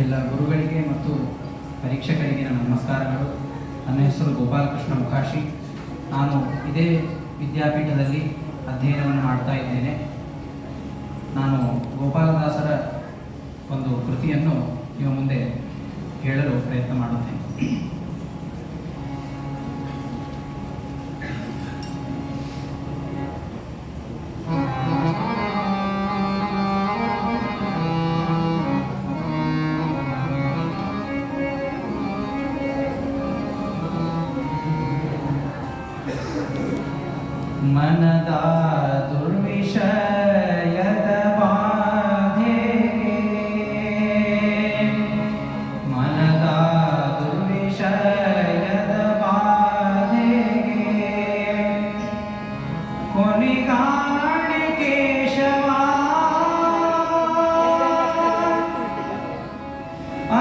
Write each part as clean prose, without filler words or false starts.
ಎಲ್ಲ ಗುರುಗಳಿಗೆ ಮತ್ತು ಪರೀಕ್ಷಕರಿಗೆ ನನ್ನ ನಮಸ್ಕಾರಗಳು. ನನ್ನ ಹೆಸರು ಗೋಪಾಲಕೃಷ್ಣ ಮುಖಾಶಿ. ನಾನು ಇದೇ ವಿದ್ಯಾಪೀಠದಲ್ಲಿ ಅಧ್ಯಯನವನ್ನು ಮಾಡ್ತಾ ಇದ್ದೇನೆ. ನಾನು ಗೋಪಾಲದಾಸರ ಒಂದು ಕೃತಿಯನ್ನು ನಿಮ್ಮ ಮುಂದೆ ಹೇಳಲು ಪ್ರಯತ್ನ ಮಾಡುತ್ತೇನೆ. ಮನದ ದುರ್ವಿಷಯದ ಬಾಧೆಗೆ, ಮನದ ದುರ್ವಿಷಯದ ಬಾಧೆಗೆ ಕೊನೆಗಾಣೆ ಕೇಶವ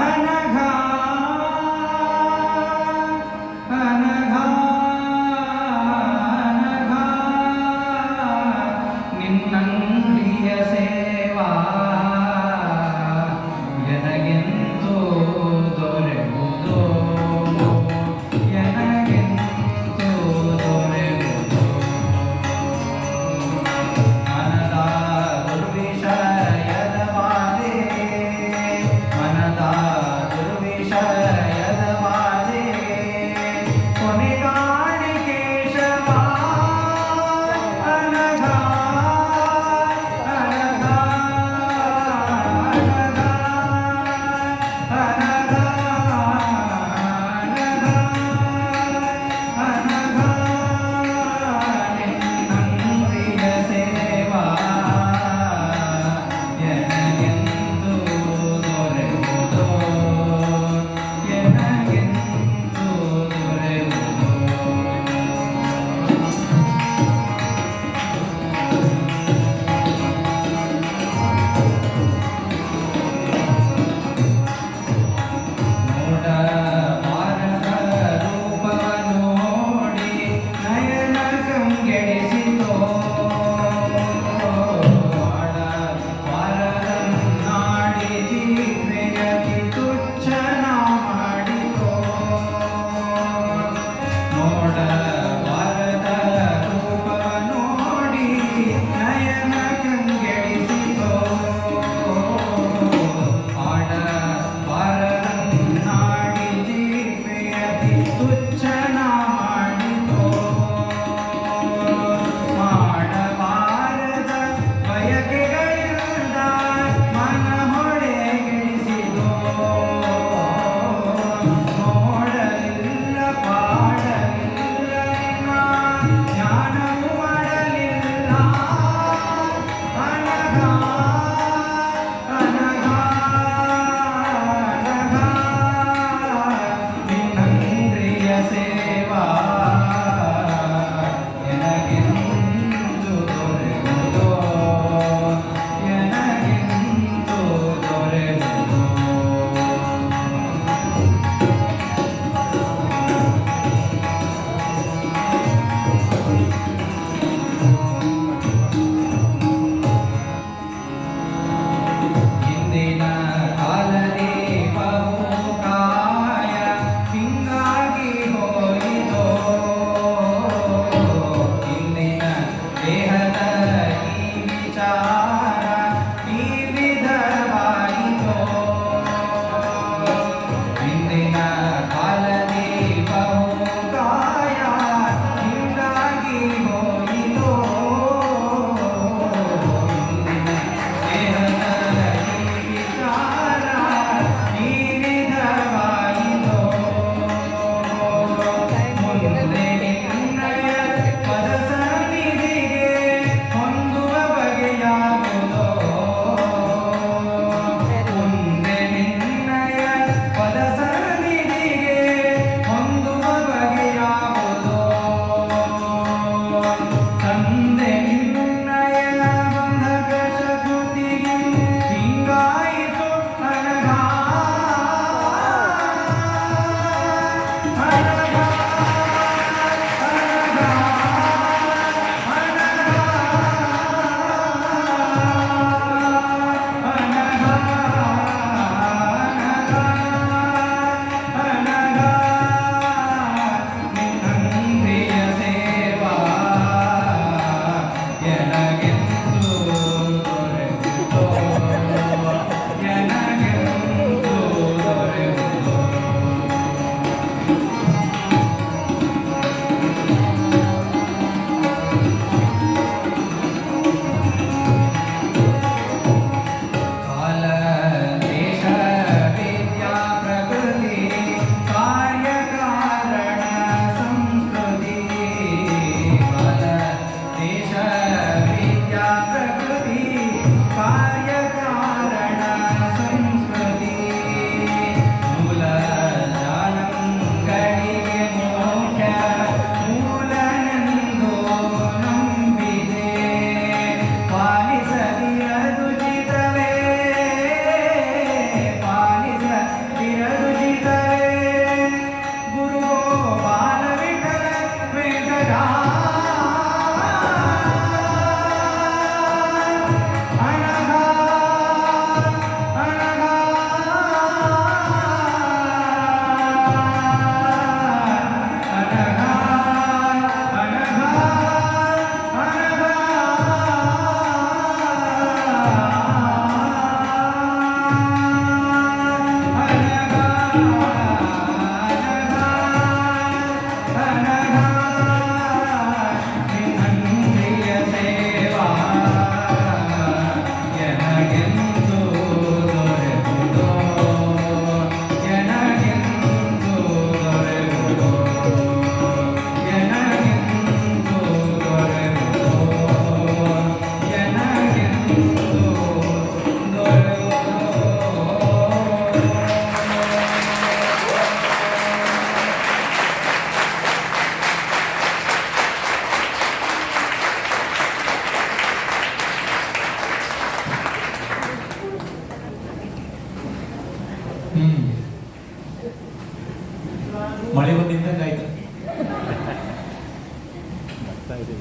ಅನಘ ನಿನ್ನಂಗ್ರಿಯ ಸೇವಾ ಎನಗೆಂತೂ ದೊರೆಯುವುದು, ಎನಗೆಂತೂ ದೊರೆಯುವುದು. ಮನದ ದುರ್ವಿಷಯದ ಬಾಧೆಗೆ, ಮನದ ದುರ್ವಿಷಯದ ಬಾಧೆಗೆ ಕೊನೆಗಾಣೆ ಕೇಶವ ಅನಘ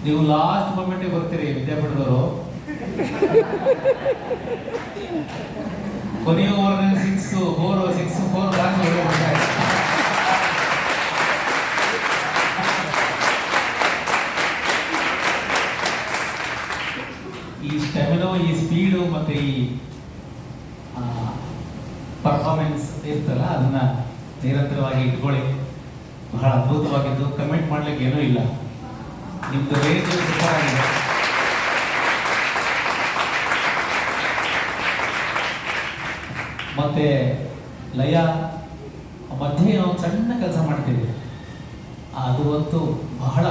ನೀವು ಲಾಸ್ಟ್ ಮೊಮೆಂಟಿಗೆ ಬರ್ತೀರಿ ವಿದ್ಯಾಪೀಠದವರು. ಕೊನೆಯ ಓವರ್ 6-4 ಈ ಸ್ಟೆಮಿನೋ, ಈ ಸ್ಪೀಡು ಮತ್ತೆ ಈ ಪರ್ಫಾರ್ಮೆನ್ಸ್ ಇರ್ತಲ್ಲ, ಅದನ್ನ ನಿರಂತರವಾಗಿ ಇಟ್ಕೊಳ್ಳಿ. ಬಹಳ ಅದ್ಭುತವಾಗಿದ್ದು, ಕಮೆಂಟ್ ಮಾಡ್ಲಿಕ್ಕೆ ಏನೂ ಇಲ್ಲ. ನಿಮ್ದು ರೇಂಜ್ ಸೂಪರ್ ಆಗಿದೆ. ಮತ್ತೆ ಲಯ ಮಧ್ಯೆ ಒಂದು ಸಣ್ಣ ಕೆಲಸ ಮಾಡ್ತೀವಿ, ಅದು ಅಂತೂ ಬಹಳ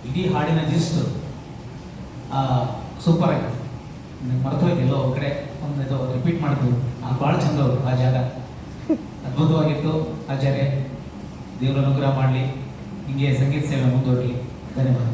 ಇಡೀ ಹಾಡಿನ ಜಿಸ್ಟ್ ಸೂಪರ್ ಆಗಿದೆ. ಮರ್ತೋಯ್ತು ಎಲ್ಲೋ ಒಂದು ಕಡೆ ಒಂದು ರಿಪೀಟ್ ಮಾಡಿದ್ವಿ, ಅದು ಭಾಳ ಚಂದ ಆ ಜಾಗ, ಅದ್ಭುತವಾಗಿತ್ತು. ಆಚಾರ್ಯ ದೇವರ ಅನುಗ್ರಹ ಮಾಡಲಿ, ಹಿಂಗೆ ಸಂಗೀತ ಸೇವೆ ಮುಂದುವರಲಿ. ಧನ್ಯವಾದ.